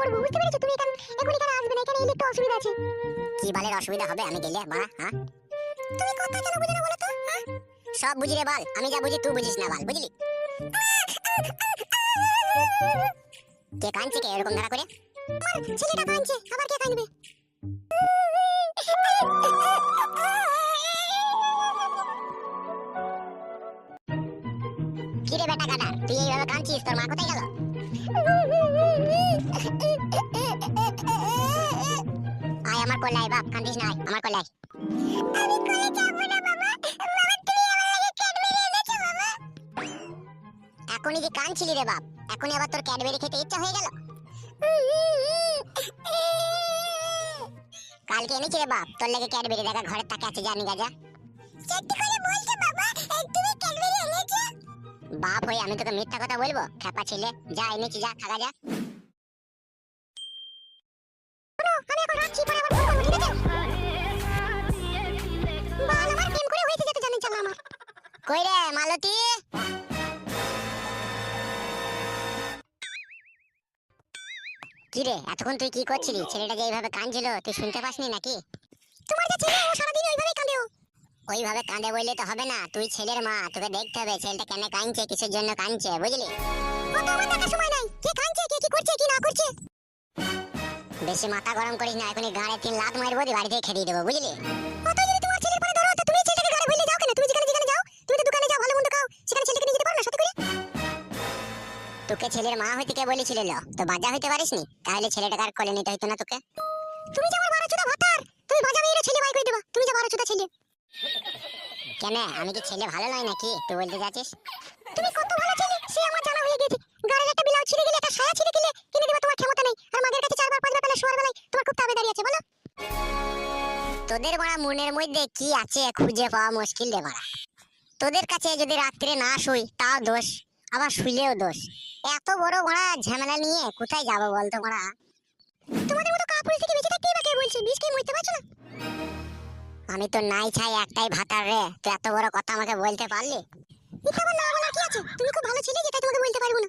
করব বুঝতে পেরেছো? তুমি এখানে এখনই কেন আসবে না? এখানে এলে একটু অসুবিধা আছে। কি বালের অসুবিধা হবে আমি গেলে বাড়া? হ্যাঁ তুমি কথা কেন বুঝো না বলো তো? হ্যাঁ? সব বুঝি রে বাল, আমি যা বুঝি তুই বুঝিস না বাল, বুঝলি? কে কাঁদছে কে এরকম ধারা করে? আমার ছেলেটা কাঁদছে, আবার কে কাঁদবে? কি রে বেটা কাটা, তুই এইভাবে কাঁদছিস, তোর মা কোথায় গেল? আয় আমার কোলে আয় বাপ, কাঁদিস না, আয় আমার কোলে আয়। আমি কোলে যাব না বাবা। বাবা তুমি আমার লাগে ক্যাডবেরি এনেছো বাবা। এখনই যে কাঁদছিলি রে বাপ, এখনই আবার তোর ক্যাডবেরি খেতে ইচ্ছা হয়ে গেল? কালকে এনেছি রে বাপ তোর লাগে ক্যাডবেরি, দেখা ঘরের তাকে আছে, জানি গাজা। সত্যি করে বলছো বাবা, তুমি ক্যাডবেরি এনেছো? বাপ হয়ে আমি তোকে মিথ্যা কথা বলবো? খেপা ছেলে, যা এনেছি যা, খাগা যা। আমি এখন রাখছি, পরে আবার ফোন করব, ঠিক আছে? বাল আমার প্রেম করে হয়েছে যেতে জানি চালা আমার। কই রে মালতী? কি রে এতক্ষণ তুই কি করছিলি? ছেলেটা যে এইভাবে কাঁদছিল তুই শুনতে পাসনি নাকি? তোমার যে ছেলে ও সারাদিন ওইভাবেই কাঁদে ও। ওইভাবে কাঁদে বললে তো হবে না, তুই ছেলের মা, তোকে দেখতে হবে ছেলেটা কেন কাঁদছে, কিসের জন্য কাঁদছে, বুঝলি? ও তো আমার দেখার সময় নাই, কে কাঁদছে কে কি করছে কি না করছে। বেশি মাথা গরম করিস না, এখনই গাঁড়ে 3 লাত মারবো, দিয়ে বাড়ি থেকে খেদিয়ে দেবো, বুঝলি? কত যদি তোমার ছেলের পরে ধরো, তো তুমি ছেলেটাকে গাড়ি ভুলে যাও কেন? তুমি যেখানে যেখানে যাও, তুমি তো দোকানে যাও ভালো মন্দ খাও, সেখানে ছেলেকে নিয়ে যেতে পারো না সাথে করে? তোকে ছেলের মা হইতে কে বলেছিল? তো বাজা হইতে পারিসনি? তাহলে ছেলেটাকে আর কোলে নিতে হইতো না তোকে। তুমি যে আমার বারোচোদা ভাতার, তুমি বাজা মেয়ের ছেলে বাই করে দেবা, তুমি যে বারোচোদা ছেলে। কেন আমি কি ছেলে ভালো নয় নাকি তুই বলতে যাচ্ছিস? তুমি কত ভালো ছেলে সে আমার জানা হয়ে গেছে। গাড়ির একটা ব্লাউজ ছিঁড়ে গেলে, একটা সায়া ছিঁড়ে গেলে কিনে দেবা তোমার ক্ষমতা নেই, আর মাগের কাছে 4 বার 5 বার পেলে শোয়ার বেলায় তোমার খুব তাবেদারি আছে, বলো? তোদের বড়া মনের মধ্যে কি আছে খুঁজে পাওয়া মুশকিল রে বড়া। তোদের কাছে যদি রাত্রে না শুই তাও দোষ, আবার শুইলেও দোষ। এত বড় বড়া ঝামেলা নিয়ে কোথায় যাবো বলতো বড়া? তোমাদের মতো কাপুরুষ থেকে বেঁচে থাকতেই বা কে বলছে? বিষ খেয়ে মরতে পারছো না? আমি তো নাই ছাই একটাই ভাতার রে, তুই এত বড় কথা আমাকে বলতে পারলি? এটা আবার না বলার কি আছে? তুমি খুব ভালো ছেলে, যেটা তোমাকে বলতে পারবো না।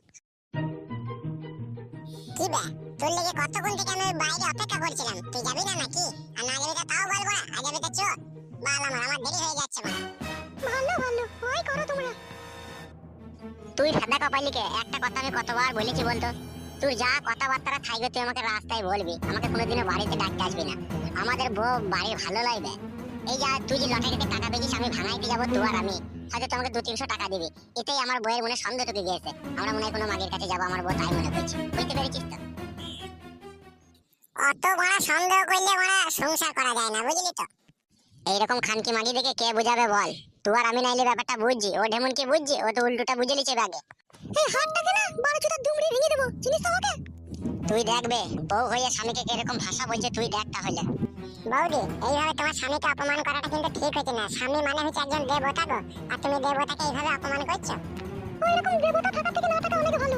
কি বে, তোর লেগে কতক্ষণ থেকে আমি বাইরে অপেক্ষা করছিলাম, তুই যাবি না নাকি? আর না যাবি তো তাও বল বড়া, আজ যাবি তো চো। বাল আমার দেরি হয়ে যাচ্ছে বড়া। ভালো ভালো ওই করো তোমরা। তুই সাদা কপালিকে একটা কথা আমি কতবার বলেছি বলতো? তুই যা কথাবার্তা থাকবে তুই আমাকে রাস্তায় বলবি, আমাকে কোনোদিনও বাড়িতে ডাকতে আসবি না। আমাদের বউ বাড়ি ভালো লাগবে। এই যা তুই যে লটারিতে টাকা পেয়েছিস আমি ভাঙাইতে যাবো, তুই আর আমি হয়তো তোমাকে 200-300 টাকা দিবি, এতেই আমার বউয়ের মনে সন্দেহ ঢুকে গিয়েছে, আমরা মনে হয় কোনো মাগের কাছে যাবো, আমার বউ তাই মনে করছে। বুঝতে পেরেছিস তো? অত বড় সন্দেহ করলে বড় সংসার করা যায় না, বুঝলি তো? এইরকম খানকি মাগি দেখে কে বুঝাবে বল? তুই আর আমি নাইলে ব্যাপারটা বুঝছি, ও ঢেমন কি বুঝছি? ও তো উল্টোটা বুঝে লিছে ব্যাগে। এই হাতটাকে না বারোচোদা দুমড়ি ভেঙে দেবো, চিনিস তো আমাকে? তুই দেখবে বউ হয়ে স্বামীকে কিরকম ভাষা বলছে, তুই দেখ তাহলে। বৌদি এইভাবে তোমার স্বামীকে অপমান করাটা কিন্তু ঠিক হচ্ছে না, স্বামী মানে হচ্ছে একজন দেবতা গো, আর তুমি দেবতাকে এইভাবে অপমান করছো। ওইরকম দেবতা থাকা থেকে না থাকা অনেক ভালো।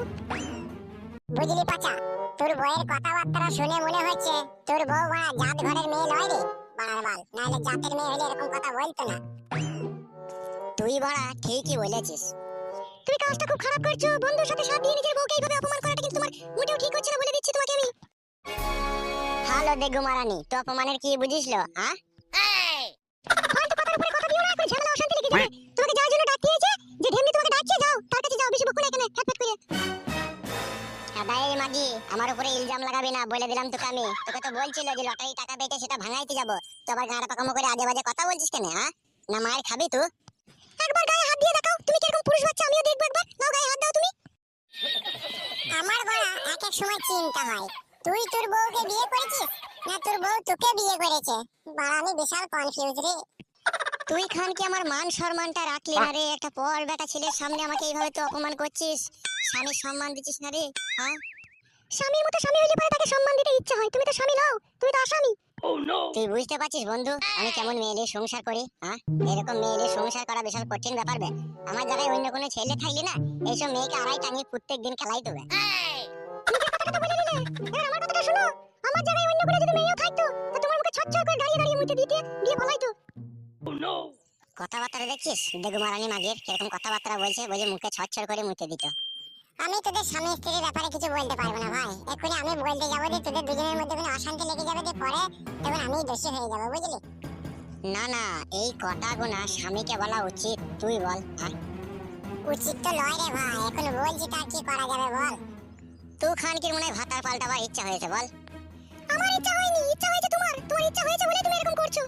বুঝলি পাচা, তোর বউয়ের কথাবার্তা শুনে মনে হচ্ছে তোর বউ বড়া জাত ঘরের মেয়ে নয় রে বাড়ার বাল, নাহলে জাতের মেয়ে হলে এরকম কথা বলতো না। তুই বড়া ঠিকই বলেছিস। তুমি কাজটা খুব খারাপ করছো, বন্ধুর সাথে সাথ দিয়ে নিজের বউকে এইভাবে অপমান করাটা কিন্তু তোমার মোটেও ঠিক হচ্ছে না, বলে দিচ্ছি তোমাকে আমি। হ্যালো দেগু মারানি, তো অপমানের কি বুঝিসলো? হ্যাঁ ফালতু কথার উপরে কথা দিও না, এখন ঝামেলা অশান্তি লেগে যাবে। তোমাকে যাওয়ার জন্য ডাকতে হয়েছে, যে ঢেমনি তোমাকে ডাকছে, যাও তার কাছে যাও, বেশি বকো না এখানে ফ্যাট করে। দাঁড়িয়ে মাগি আমার উপরে ইলজাম লাগাবি না, বলে দিলাম তোকে আমি। তোকে তো বলছিল যে লটারি টাকা পেয়েছে সেটা ভাঙাইতে যাবো, তো আবার গাঁড়া পাকামো করে আজে বাজে কথা বলছিস কেন? হ্যাঁ না মায়ের খাবি তুই? একবার গায়ে হাত দিয়ে দেখাও তুমি কিরকম পুরুষ বাচ্চা, আমিও দেখবো একবার। নাও গায়ে হাত দাও তুমি। আমার বড়া এক এক সময় চিন্তা হয় তুই তোর বউকে বিয়ে করেছিস না তোর বউ তোকে বিয়ে করেছে। বড়া আমি বিশাল কনফিউজ রে। তুই খান কি আমার মান সম্মানটা রাখলি না রে? একটা পর বেটা ছেলের সামনে আমাকে এইভাবে তুই অপমান করছিস, স্বামীর সম্মান দিচ্ছিস না রে। হ্যাঁ স্বামীর মতো স্বামী হইলে পরে তাকে সম্মান দিতে ইচ্ছা হয়, তুমি তো স্বামী নাও, তুমি তো আসামি। তুই বুঝতে পারছিস বন্ধু আমি কেমন মেয়েলি সংসার করি? হ্যাঁ এরকম মেয়েলি সংসার করা বিশাল কঠিন ব্যাপার বে। আমার জায়গায় অন্য কোনো ছেলে থাকলে না এইসব মেয়েকে আড়াই টাঙিয়ে প্রত্যেকদিন খেলাই দেবে। নিজের কথাটা তো বলে দিলে, এবার আমার কথাটা শোনো। আমার জায়গায় অন্য কোনো যদি মেয়েও থাকতো, তা তোমার মুখে ছচ্ছর করে দাঁড়িয়ে দাঁড়িয়ে মুতে দিতে দিয়ে বলাইতো। কথাবার্তা দেখছিস দেগু মারানি মাগের কিরকম কথাবার্তা বলছে, বলে মুখে ছচ্ছর করে মুতে দিত। আমি তোদের স্বামী স্ত্রীর ব্যাপারে কিছু বলতে পারবো না ভাই। এক্ষুনি আমি বলতে যাবো যে তোদের দুজনের মধ্যে কোনো অশান্তি লেগে যাবে, যে পরে তখন আমি দোষী হয়ে যাবো, বুঝলি? না না, এই কথাগুলো স্বামীকে বলা উচিত, তুই বল। উচিত তো লয় রে ভাই, এখন বলছি তার কি করা যাবে বল? তুই খানকির মনে হয় ভাতার পাল্টাবার ইচ্ছা হয়েছে, বল। আমার ইচ্ছা হয়নি, ইচ্ছা হয়েছে তোমার। তোমার ইচ্ছা হয়েছে বলে তুমি এরকম করছো।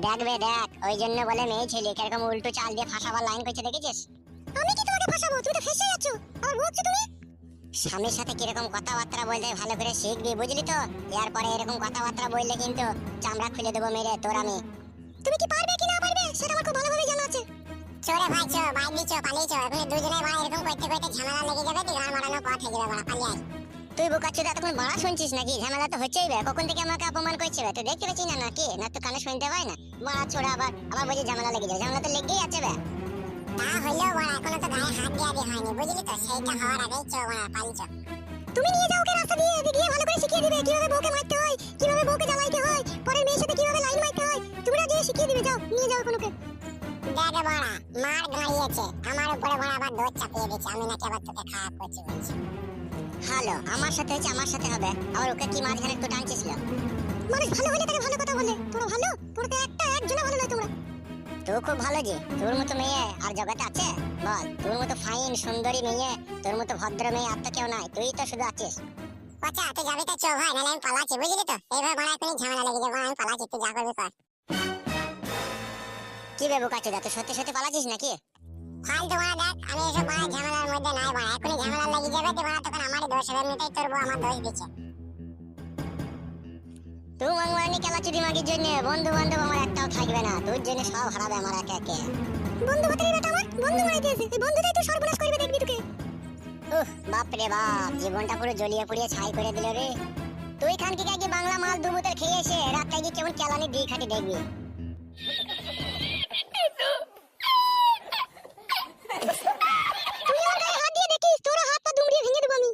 দেখবে দেখ, ওই জন্য বলে মেয়ে ছেলে কিরকম উল্টো চাল দিয়ে ফাঁসাবার লাইন করছে, দেখেছিস? আমি কি তোমাকে ফাঁসাবো? তুমি তো ফেঁসে যাচ্ছ। আর বলছো তুমি স্বামীর সাথে কিরকম কথাবার্তা বলতে ভালো করে শিখবি, বুঝলি তো? এরপরে এরকম কথাবার্তা বললে কিন্তু চামড়া খুলে দেবো মেরে তোর আমি। তুমি কি পারবে কি না পারবে সেটা আমার খুব ভালোভাবে জানা আছে। চোরে ভাই চো, বাইক দিছো, পালিয়েছো। এখন দুজনে ভাই এরকম করতে করতে ঝামেলা লেগে যাবে, তুই গান মারানো পথ হয়ে যাবে, বাড়া পালিয়ে আয়। তুই বোকাচ্ছিস, এতক্ষণ বাড়া শুনছিস নাকি? ঝামেলা তো হচ্ছেই বে, কখন থেকে আমাকে অপমান করছে বে, তুই দেখতে পাচ্ছিস না নাকি? না তো কানে শুনতে পাই না? বাড়া ছোড়া আবার আবার বলছি ঝামেলা লেগে যাবে, ঝামেলা তো লেগেই আছে বে। তা হইলেও বড়া, এখনো তো গায়ে হাত দেওয়া হয়নি, বুঝলি তো? সেইটা হওয়ার আগেই চো বড়া, পালিয়েছো। তুমি নিয়ে যাও ওকে রাস্তা দিয়ে, গিয়ে ভালো করে শিখিয়ে দিবে কিভাবে বউকে মারতে হয়, কিভাবে বউকে জ্বালাইতে হয়, পরের মেয়ের সাথে কিভাবে লাইন মারতে হয়। তুমি না গিয়ে শিখিয়ে দিবে, যাও নিয়ে যাও কোনোকে। দেখ বড়া, মার গাড়িয়েছে আমার উপরে, বড়া আবার দোষ চাপিয়ে দিচ্ছে, আমি নাকি আবার তোকে খারাপ করছি বলছি। হ্যালো, আমার সাথে হচ্ছে আমার সাথে হবে, আবার ওকে কি মাঝখানে একটু টানছিস? মানুষ ভালো হলে তাকে ভালো কথা বলে। তোরা ভালো? তোরা তো একজনে ভালো নয় তোমরা। তুই খুব ভালো যে, তোর মতো মেয়ে আর জগতে আছে বল? তোর মতো ফাইন সুন্দরী মেয়ে, তোর মতো ভদ্র মেয়ে আর তো কেউ নাই, তুই তো শুধু আছিস। আচ্ছা তুই যাবি তো চো ভাই, নাহলে আমি পালাচ্ছি, বুঝলি তো? এইভাবে বড়া এখনই ঝামেলা লেগে যাবে, আমি পালাচ্ছি, তুই যা করবি কর। কি বে বোকা চোদা, তুই সত্যি সত্যি পালাচ্ছিস নাকি? ফালতু বড়া দেখ, আমি এসব বড়া ঝামেলার মধ্যে নাই বড়া, এখনই ঝামেলা লেগে যাবে, তুই বড়া তখন আমারই দোষ হবে, এমনিতেই তোর বউ আমার দোষ দিচ্ছে। তুই মাংমারানি খেলাচ্ছি দিমাগের জন্য, বন্ধু বান্ধব আমার একটাও থাকবে না, তোর জন্য সব হারাবে আমার একে একে। বন্ধু হতে বেটা আমার বন্ধু মারাই দিয়েছে, এই বন্ধুটাই তুই সর্বনাশ করবে, দেখবি তোকে। বাপ রে বাপ, জীবনটা পুরো জ্বলিয়ে পুড়িয়ে ছাই করে দিল রে। তুই খানকি কি বাংলা মাল দু বোতল খেয়ে এসে রাতটা গিয়ে কেমন কেলানি দিয়ে খাটি দেখবি। তুই আমার গায়ে হাত দিয়ে দেখিস, তোর হাত পা দুমড়িয়ে ভেঙে দেব আমি।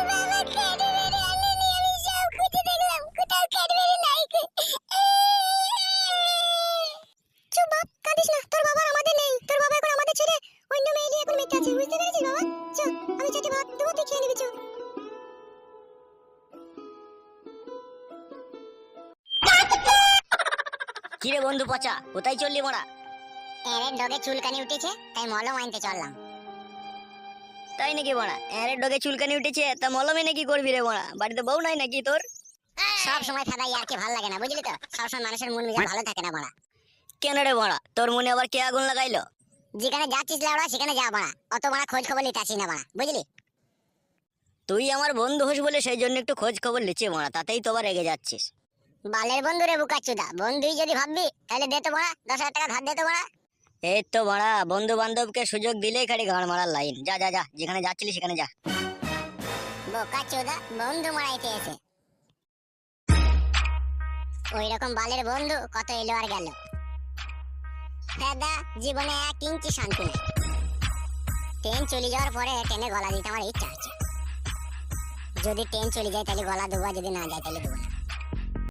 বাবা ক্যাডবেরি আনেনি, আমি সব খুঁজে দেখলাম, কোথাও ক্যাডবেরি নাই। চুপ বাপ, কাঁদিস না, তোর বাবা আমাদের নেই, তোর বাবা এখন আমাদের ছেড়ে অন্য মেয়ে নিয়ে এখন মেতে আছে, বুঝতে পেরেছিস বাবা? চ, আমি চেটে ভাত দেবো, তুই খেয়ে নিবি, চ। কি রে বন্ধু পচা, কোথায় চললি মোড়া? এর ডগে চুলকানি উঠেছে, তাই মলম আনতে চললাম। তাই নাকি বড়া? এর ডগে চুলকানি উঠেছে, তা মলমে নাকি করবি রে বড়া? বাড়িতে বউ নাই নাকি তোর? সব সময় ফাদাই আর কি ভালো লাগে না, বুঝলি তো? সবসময় মানুষের মন মেজাজ ভালো থাকে না বড়া। কেন রে বড়া, তোর মনে আবার কে আগুন লাগাইলো? যেখানে যাচ্ছিস লাউড়া সেখানে যা বড়া, অত বড়া খোঁজ খবর নিতে আসি না বড়া, বুঝলি? তুই আমার বন্ধু হোস বলে সেই জন্য একটু খোঁজ খবর লিচি বড়া, তাতেই তো আবার রেগে যাচ্ছিস। বালের বন্ধু রে বুকাচুদা, বন্ধুই যদি ভাববি তাহলে দে তো বড়া, 10,000 টাকা ধার দে তো বড়া। এই তো বড়া, বন্ধু বান্ধবকে সুযোগ দিলেই খালি গাড় মারার লাইন। যা যা যা, যেখানে যাচ্ছিলি সেখানে যা। বোকাচুদা বন্ধু মারাইতে এসে ওই রকম বালের বন্ধু কত এলো আর গেল। দাদা জীবনে 1 ইঞ্চি শান্তি নেই। ট্রেন চলে যাওয়ার পরে ট্রেনে গলা দিতে আমার ইচ্ছা আছে। যদি ট্রেন চলে যায় তাহলে গলা দেবো, যদি না যায় তাহলে দেবো না।